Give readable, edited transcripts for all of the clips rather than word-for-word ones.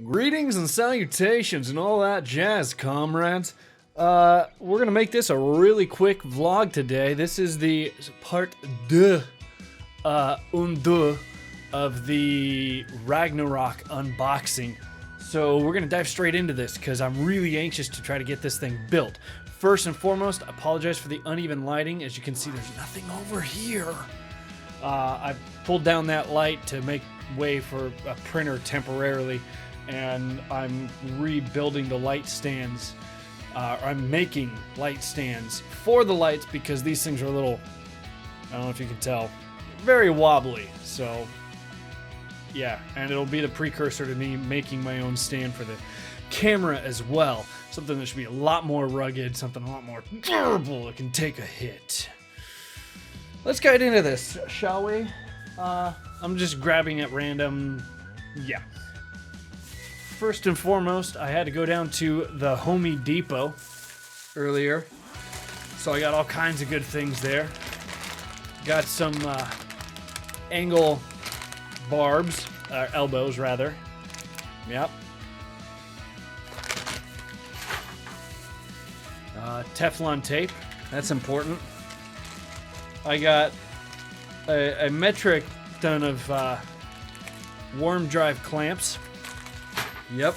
Greetings and salutations and all that jazz, comrades. We're gonna make this a really quick vlog today. This is the part deux, of the Ragnarok unboxing. So we're gonna dive straight into this because I'm really anxious to try to get this thing built. First and foremost, I apologize for the uneven lighting. As you can see, there's nothing over here. I pulled down that light to make way for a printer temporarily, and I'm rebuilding the light stands. I'm making light stands for the lights because these things are a little, I don't know if you can tell, very wobbly. So yeah, and it'll be the precursor to me making my own stand for the camera as well. Something that should be a lot more rugged, something a lot more durable that can take a hit. Let's get into this, shall we? I'm just grabbing at random. Yeah. First and foremost, I had to go down to the Home Depot earlier. So I got all kinds of good things there. Got some angle barbs, elbows rather. Yep. Teflon tape, that's important. I got a metric ton of worm drive clamps. Yep.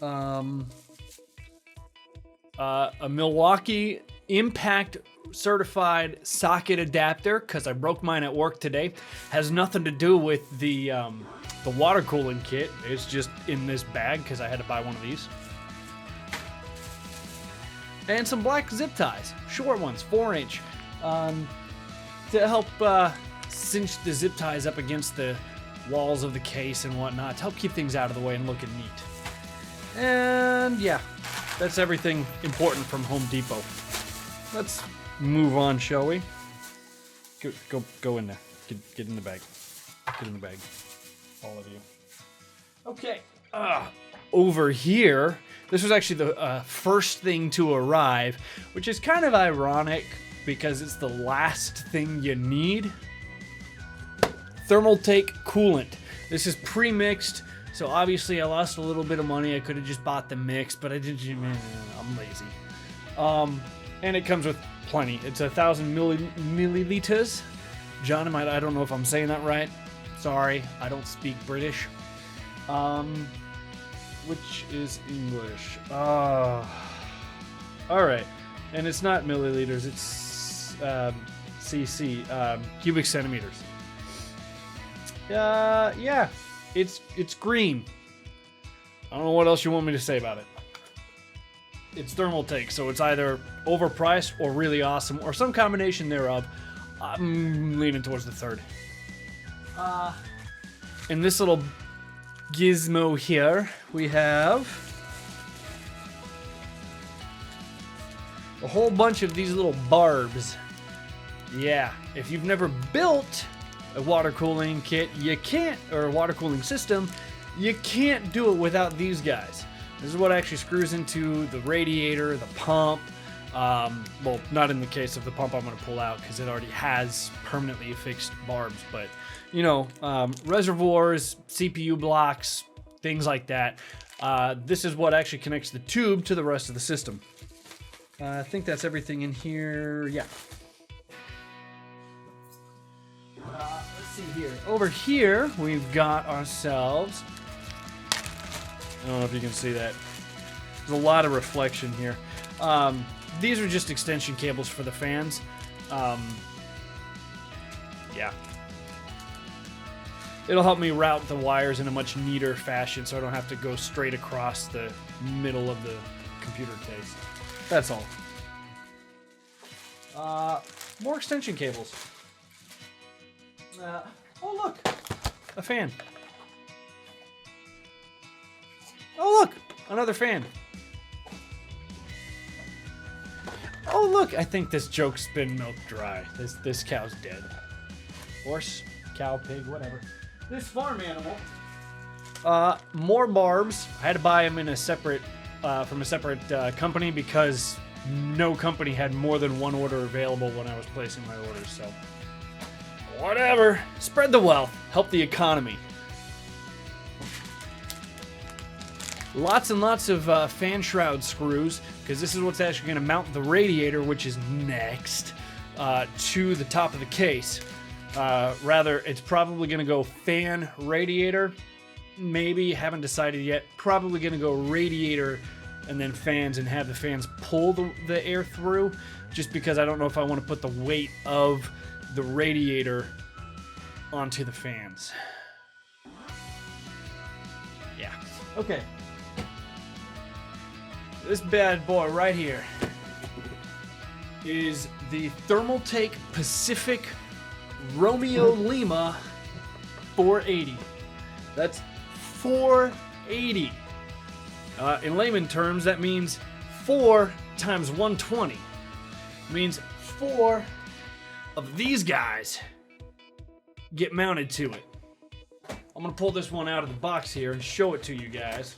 A Milwaukee Impact certified socket adapter, because I broke mine at work today. Has nothing to do with the water cooling kit. It's just in this bag because I had to buy one of these. And some black zip ties, short ones, 4-inch, to help cinch the zip ties up against the walls of the case and whatnot, to help keep things out of the way and looking neat. And yeah, that's everything important from Home Depot. Let's move on, shall we? Go in there. Get in the bag. Get in the bag, all of you. Okay. Over here, this was actually the first thing to arrive, which is kind of ironic because it's the last thing you need. Thermaltake coolant. This is pre-mixed, so obviously I lost a little bit of money. I could have just bought the mix, but I didn't. I'm lazy. And it comes with plenty. It's 1,000 milliliters. John, I don't know if I'm saying that right. Sorry, I don't speak British. Which is English. All right, and it's not milliliters. It's cc, cubic centimeters. Yeah, it's green. I don't know what else you want me to say about it. It's Thermaltake, so it's either overpriced or really awesome, or some combination thereof. I'm leaning towards the third. In this little gizmo here, we have a whole bunch of these little barbs. Yeah, if you've never built a water cooling kit, you can't, or a water cooling system, you can't do it without these guys. This is what actually screws into the radiator, the pump. Well, not in the case of the pump I'm going to pull out because it already has permanently affixed barbs, but you know, reservoirs, CPU blocks, things like that. This is what actually connects the tube to the rest of the system. I think that's everything in here. Yeah. Let's see here. Over here, we've got ourselves, I don't know if you can see that. There's a lot of reflection here. These are just extension cables for the fans. Yeah. It'll help me route the wires in a much neater fashion so I don't have to go straight across the middle of the computer case. That's all. More extension cables. Oh look! A fan. Oh look! Another fan. Oh look! I think this joke's been milked dry. This cow's dead. Horse, cow, pig, whatever. This farm animal. More barbs. I had to buy them in a separate, from a separate company because no company had more than one order available when I was placing my orders. So Whatever. Spread the wealth. Help the economy. Lots and lots of fan shroud screws, because this is what's actually going to mount the radiator, which is next, to the top of the case. Rather, it's probably going to go fan radiator. Maybe, haven't decided yet. Probably going to go radiator and then fans, and have the fans pull the air through, just because I don't know if I want to put the weight of the radiator onto the fans. Yeah. Okay. This bad boy right here is the daPlaque Pacific Romeo Lima 480. That's 480. In layman terms, that means 4 times 120. It means 4 of these guys get mounted to it. I'm gonna pull this one out of the box here and show it to you guys.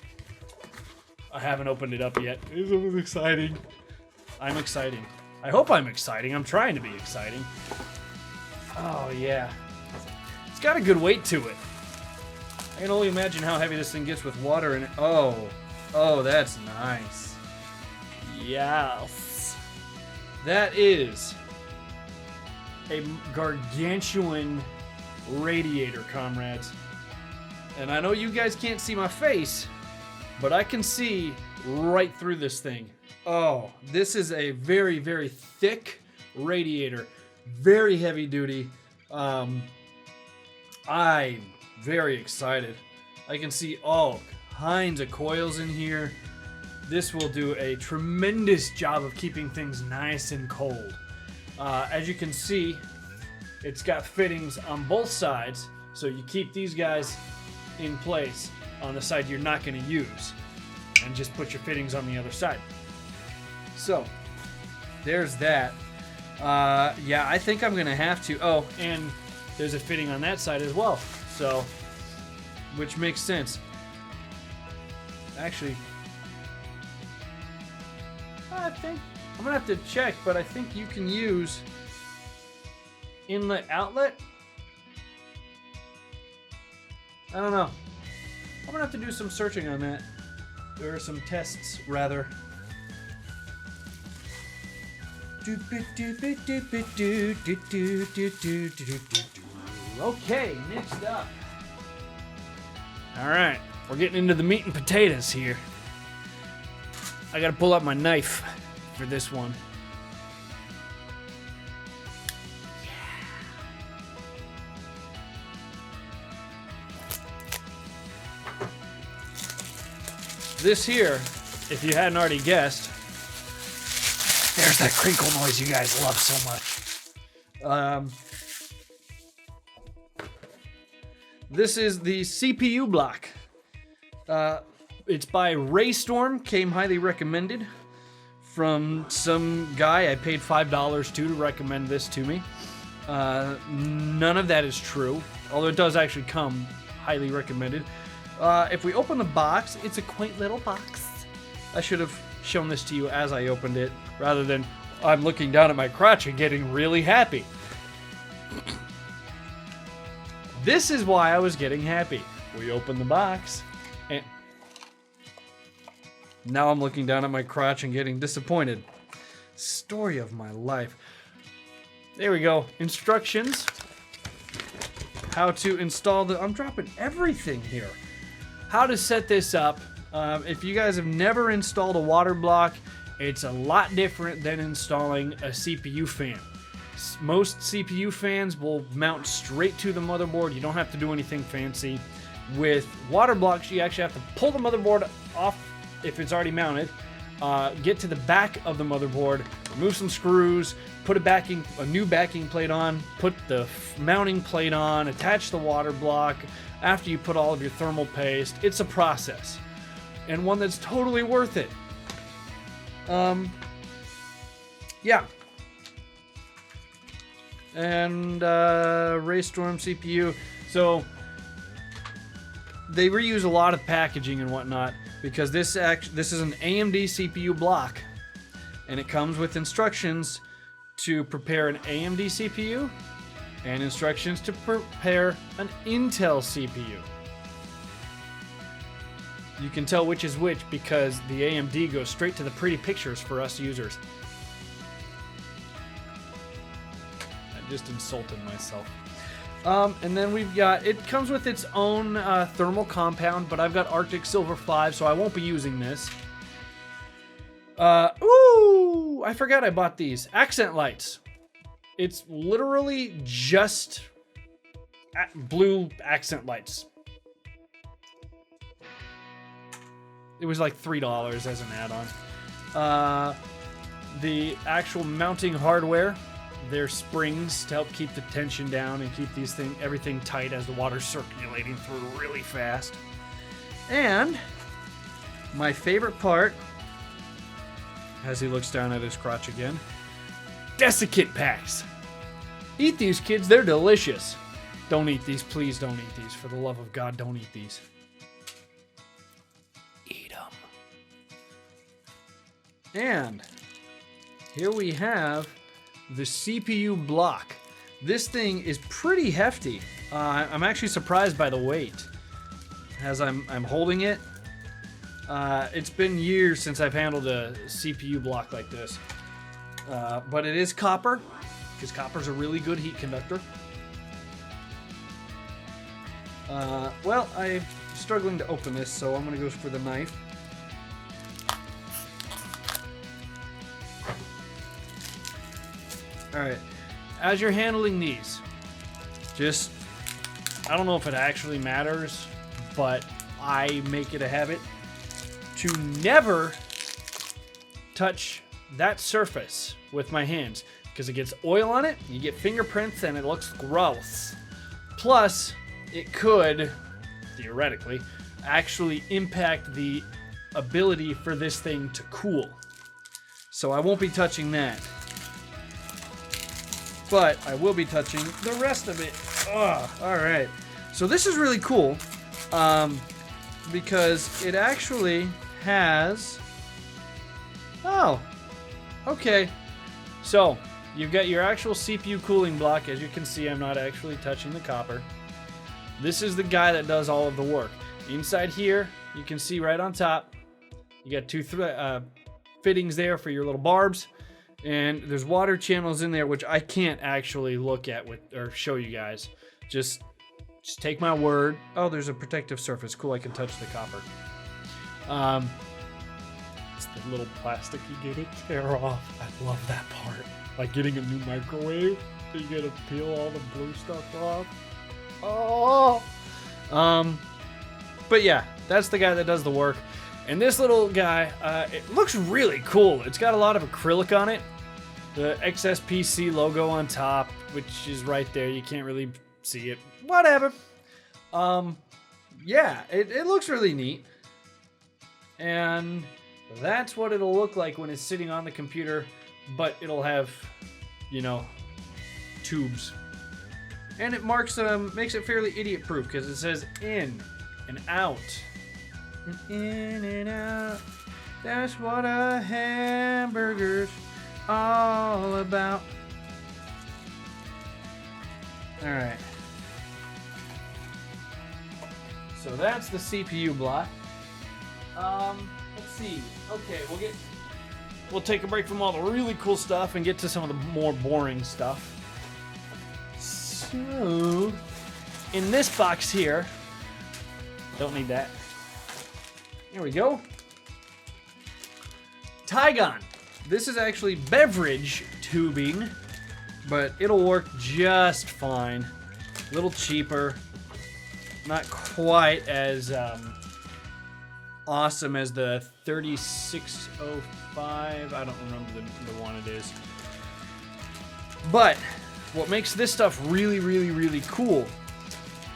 I haven't opened it up yet. This is exciting. I'm exciting. I hope I'm exciting. I'm trying to be exciting. Oh yeah. It's got a good weight to it. I can only imagine how heavy this thing gets with water in it. Oh, that's nice. Yes. That is a gargantuan radiator, comrades. And I know you guys can't see my face, but I can see right through this thing. Oh, this is a very, very thick radiator. Very heavy duty. I'm very excited. I can see all kinds of coils in here. This will do a tremendous job of keeping things nice and cold. As you can see, it's got fittings on both sides, so you keep these guys in place on the side you're not going to use, and just put your fittings on the other side. So, there's that. Yeah, I think I'm going to have to... Oh, and there's a fitting on that side as well, so... Which makes sense. Actually... I think... I'm going to have to check, but I think you can use... inlet outlet? I don't know. I'm going to have to do some searching on that. There are some tests, rather. Okay, next up. Alright, we're getting into the meat and potatoes here. I gotta pull out my knife for this one. This here, if you hadn't already guessed, there's that crinkle noise you guys love so much. This is the CPU block. It's by Raystorm, came highly recommended from some guy I paid $5 to recommend this to me. None of that is true, although it does actually come highly recommended. If we open the box, it's a quaint little box. I should have shown this to you as I opened it, rather than I'm looking down at my crotch and getting really happy. This is why I was getting happy. We opened the box, and now I'm looking down at my crotch and getting disappointed. Story of my life. There we go. Instructions. How to install the... I'm dropping everything here. How to set this up. If you guys have never installed a water block, it's a lot different than installing a CPU fan. Most CPU fans will mount straight to the motherboard. You don't have to do anything fancy. With water blocks, you actually have to pull the motherboard off if it's already mounted, get to the back of the motherboard, remove some screws, put a new backing plate on, put the mounting plate on, attach the water block. After you put all of your thermal paste, it's a process, and one that's totally worth it. Yeah. And Raystorm CPU. So they reuse a lot of packaging and whatnot, because this is an AMD CPU block, and it comes with instructions to prepare an AMD CPU and instructions to prepare an Intel CPU. You can tell which is which because the AMD goes straight to the pretty pictures for us users. I just insulted myself. And then we've got, it comes with its own thermal compound, but I've got Arctic Silver 5, so I won't be using this. Ooh, I forgot I bought these. Accent lights. It's literally just blue accent lights. It was like $3 as an add-on. The actual mounting hardware, they're springs to help keep the tension down and keep everything tight as the water's circulating through really fast. And my favorite part, as he looks down at his crotch again, desiccant packs. Eat these, kids, they're delicious. Don't eat these, please don't eat these. For the love of God, don't eat these. Eat them. And here we have the CPU block. This thing is pretty hefty. I'm actually surprised by the weight as I'm holding it. It's been years since I've handled a CPU block like this. But it is copper, because copper's a really good heat conductor. Well, I'm struggling to open this, so I'm going to go for the knife. Alright, as you're handling these, I don't know if it actually matters, but I make it a habit to never touch that surface with my hands, because it gets oil on it, you get fingerprints, and it looks gross. Plus, it could, theoretically, actually impact the ability for this thing to cool. So I won't be touching that. But I will be touching the rest of it. Oh, alright. So this is really cool, because it actually has... Oh, okay. So, you've got your actual CPU cooling block. As you can see, I'm not actually touching the copper. This is the guy that does all of the work. Inside here, you can see right on top, you got two fittings there for your little barbs. And there's water channels in there, which I can't actually look at or show you guys. Just take my word. Oh, there's a protective surface. Cool, I can touch the copper. It's the little plastic you get to tear off. I love that part. Like getting a new microwave, you get to peel all the blue stuff off. Oh! But yeah, that's the guy that does the work. And this little guy, it looks really cool. It's got a lot of acrylic on it. The XSPC logo on top, which is right there. You can't really see it. Whatever. Yeah, it looks really neat. And that's what it'll look like when it's sitting on the computer, but it'll have, you know, tubes. And it makes it fairly idiot-proof because it says in and out. In and out, that's what a hamburger's all about. Alright. So that's the CPU block. Let's see. Okay, we'll take a break from all the really cool stuff and get to some of the more boring stuff. So, in this box here, don't need that. Here we go. Tygon. This is actually beverage tubing, but it'll work just fine. A little cheaper. Not quite as awesome as the 3605. I don't remember the one it is. But what makes this stuff really, really, really cool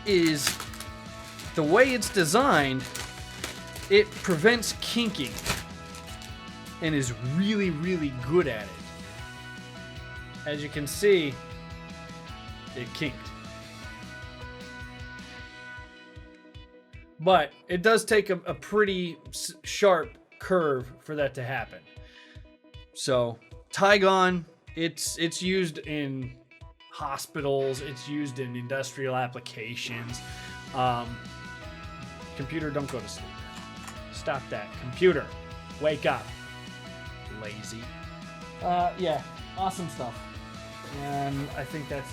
is the way it's designed. It prevents kinking and is really, really good at it. As you can see, it kinked. But it does take a pretty sharp curve for that to happen. So, Tygon, it's used in hospitals, it's used in industrial applications. Computer, don't go to sleep. Stop that. Computer, wake up. Lazy. Yeah, awesome stuff. And I think that's...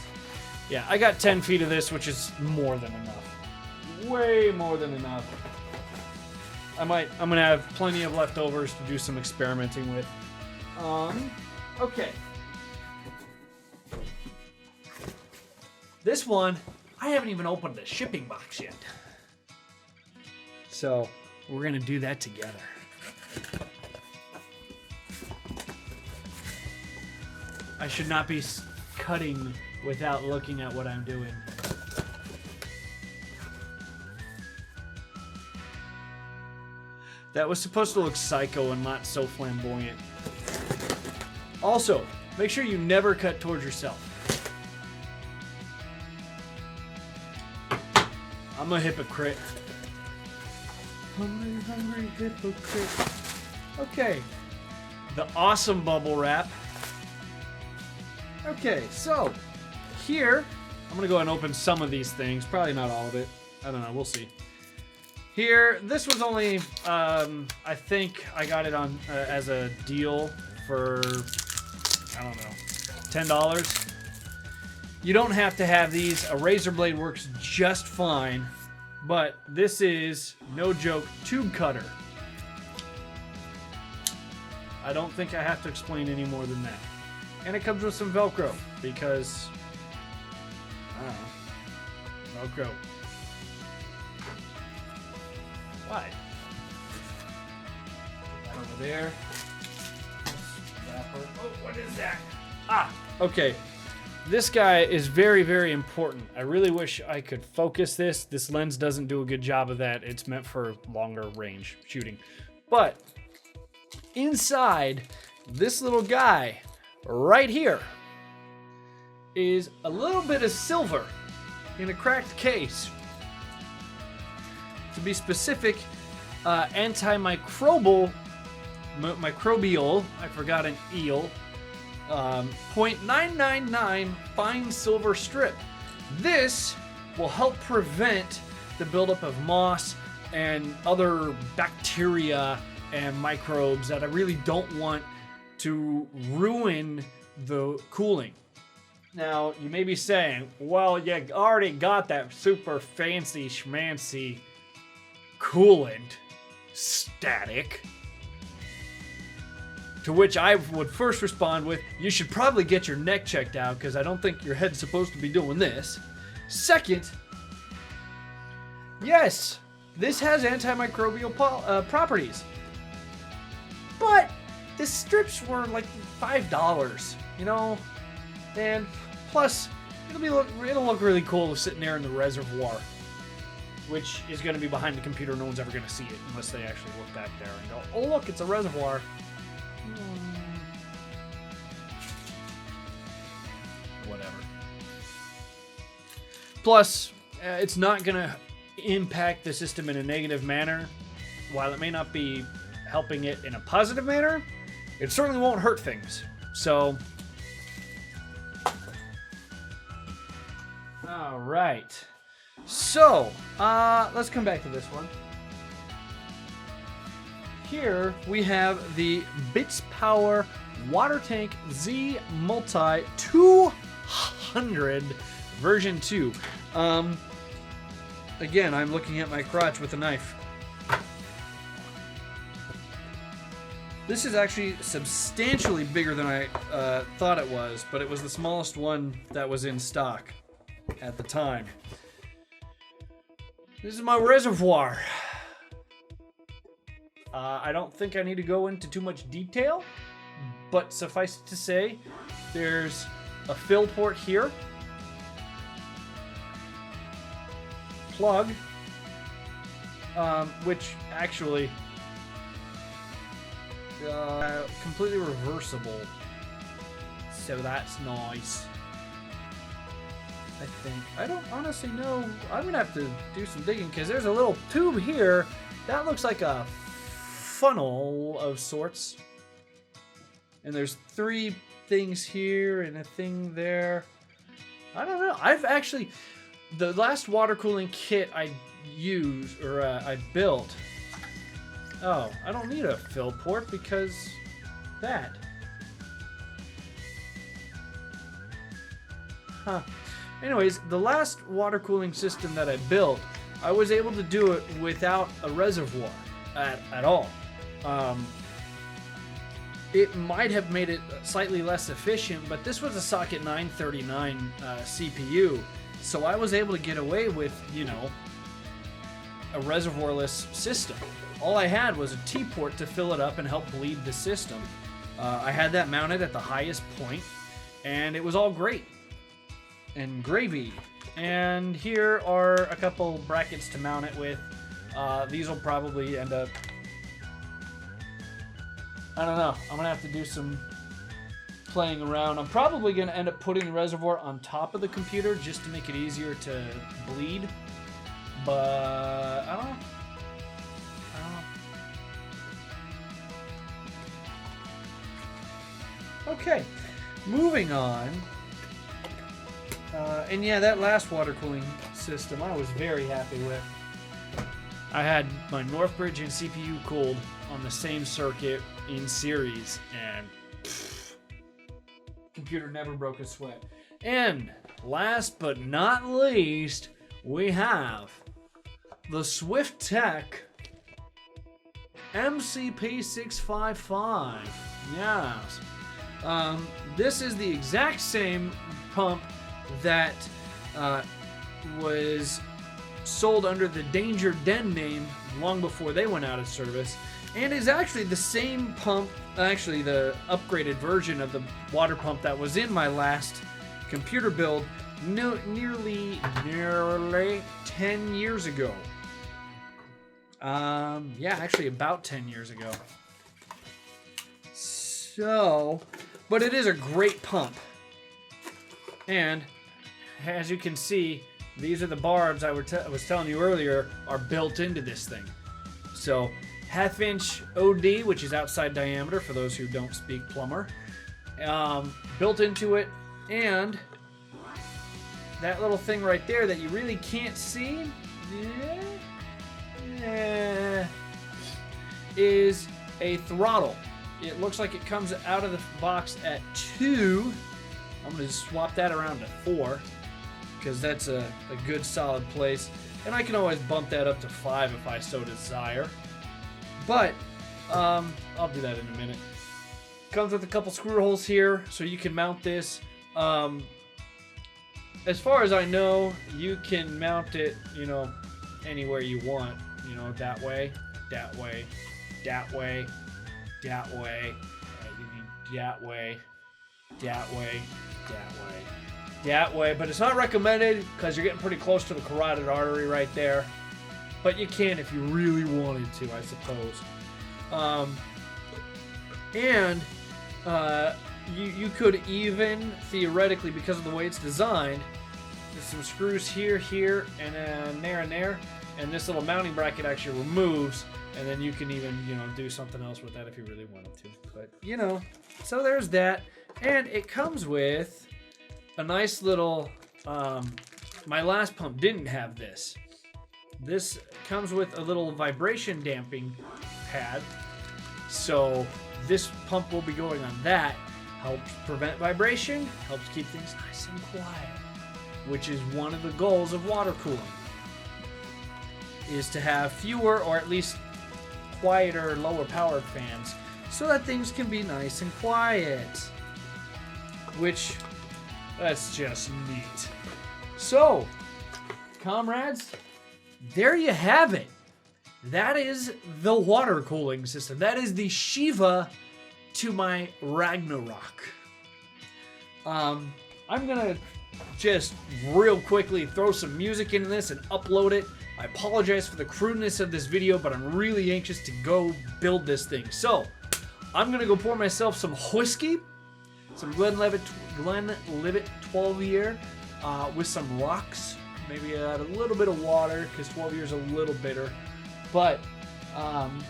Yeah, I got 10 feet of this, which is more than enough. Way more than enough. I'm gonna have plenty of leftovers to do some experimenting with. Okay. This one, I haven't even opened the shipping box yet. So, we're gonna do that together. I should not be cutting without looking at what I'm doing. That was supposed to look psycho and not so flamboyant. Also, make sure you never cut towards yourself. I'm a hypocrite. Hungry, hungry hypocrite. Okay. The awesome bubble wrap. Okay, so here, I'm gonna go and open some of these things. Probably not all of it. I don't know, we'll see. Here, this was only, I think I got it on as a deal for, I don't know, $10. You don't have to have these. A razor blade works just fine, but this is, no joke, tube cutter. I don't think I have to explain any more than that. And it comes with some Velcro, because, I don't know, Velcro. Why? Put that over there. Oh, what is that? Ah, okay. This guy is very, very important. I really wish I could focus this. This lens doesn't do a good job of that. It's meant for longer range shooting. But inside this little guy right here is a little bit of silver in a cracked case. To be specific, antimicrobial, I forgot an eel, 0.999 fine silver strip. This will help prevent the buildup of moss and other bacteria and microbes that I really don't want to ruin the cooling. Now, you may be saying, well, you already got that super fancy schmancy coolant, static. To which I would first respond with, you should probably get your neck checked out because I don't think your head's supposed to be doing this. Second, yes, this has antimicrobial properties. But the strips were like $5, you know? And plus, it'll look really cool sitting there in the reservoir, which is going to be behind the computer. No one's ever going to see it unless they actually look back there and go, oh look, it's a reservoir. Whatever. Plus, it's not going to impact the system in a negative manner. While it may not be helping it in a positive manner, it certainly won't hurt things. So, all right. So, let's come back to this one. Here we have the Bits Power Water Tank Z Multi 200 version 2. Again, I'm looking at my crotch with a knife. This is actually substantially bigger than I thought it was, but it was the smallest one that was in stock at the time. This is my reservoir. I don't think I need to go into too much detail, but suffice it to say, there's a fill port here, plug, which actually completely reversible, so that's nice. I think. I don't honestly know. I'm gonna have to do some digging because there's a little tube here that looks like a funnel of sorts. And there's 3 things here and a thing there. I don't know. I've actually, the last water cooling kit I used, or I built, Oh, I don't need a fill port because that. Huh. Anyways, the last water cooling system that I built, I was able to do it without a reservoir at all. It might have made it slightly less efficient, but this was a socket 939 CPU, so I was able to get away with, you know, a reservoirless system. All I had was a T-port to fill it up and help bleed the system. I had that mounted at the highest point, and it was all great. And gravy. And here are a couple brackets to mount it with. These will probably end up... I don't know. I'm going to have to do some playing around. I'm probably going to end up putting the reservoir on top of the computer just to make it easier to bleed. But I don't know. Okay, moving on. And yeah, that last water cooling system I was very happy with. I had my Northbridge and CPU cooled on the same circuit in series, and computer never broke a sweat. And last but not least, we have the SwiftTech MCP655. Yes. This is the exact same pump that was sold under the Danger Den name long before they went out of service, and is actually the same pump, actually the upgraded version of the water pump that was in my last computer build nearly 10 years ago. Yeah, actually about 10 years ago. So, but it is a great pump. And as you can see, these are the barbs I was telling you earlier are built into this thing. So, 1/2 inch OD, which is outside diameter for those who don't speak plumber, built into it, and that little thing right there that you really can't see, is a throttle. It looks like it comes out of the box at 2. I'm going to swap that around to 4 because that's a good solid place. And I can always bump that up to 5 if I so desire. But I'll do that in a minute. Comes with a couple screw holes here so you can mount this. As far as I know, you can mount it, you know, anywhere you want. You know, that way, that way, that way, that way, that way, that way, that way, that way. But it's not recommended because you're getting pretty close to the carotid artery right there. But you can if you really wanted to, I suppose. You could even, theoretically, because of the way it's designed, there's some screws here, here, and there, and this little mounting bracket actually removes, and then you can even, you know, do something else with that if you really wanted to. But, you know, so there's that. And it comes with a nice little, my last pump didn't have this. This comes with a little vibration damping pad. So this pump will be going on that. Helps prevent vibration, helps keep things nice and quiet, which is one of the goals of water cooling, is to have fewer or at least quieter, lower powered fans so that things can be nice and quiet, which, that's just neat. So, comrades, there you have it. That is the water cooling system. That is the Shiva to my Ragnarok. I'm gonna just real quickly throw some music into this and upload it. I apologize for the crudeness of this video, but I'm really anxious to go build this thing. So, I'm gonna go pour myself some whiskey, some Glenlivet 12 year, with some rocks, maybe add a little bit of water because 12 years is a little bitter. But, and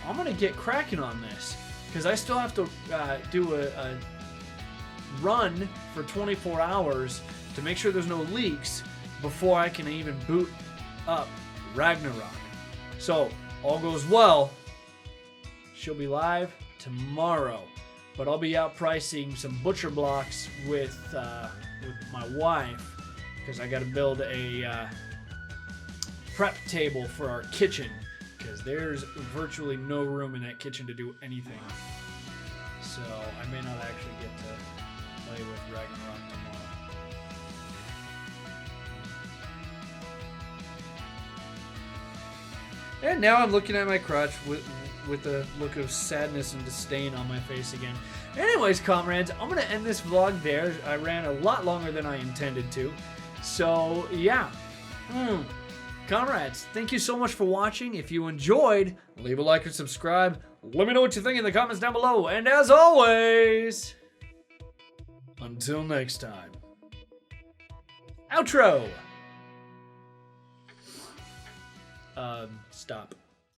I'm gonna get cracking on this because I still have to do a run for 24 hours to make sure there's no leaks before I can even boot up Ragnarok. So all goes well, she'll be live tomorrow. But I'll be out pricing some butcher blocks with my wife because I got to build a prep table for our kitchen because there's virtually no room in that kitchen to do anything. So I may not actually get to play with Ragnarok tomorrow. And now I'm looking at my crotch with a look of sadness and disdain on my face again. Anyways, comrades, I'm going to end this vlog there. I ran a lot longer than I intended to. So, yeah. Comrades, thank you so much for watching. If you enjoyed, leave a like and subscribe. Let me know what you think in the comments down below. And as always, until next time. Outro! Stop.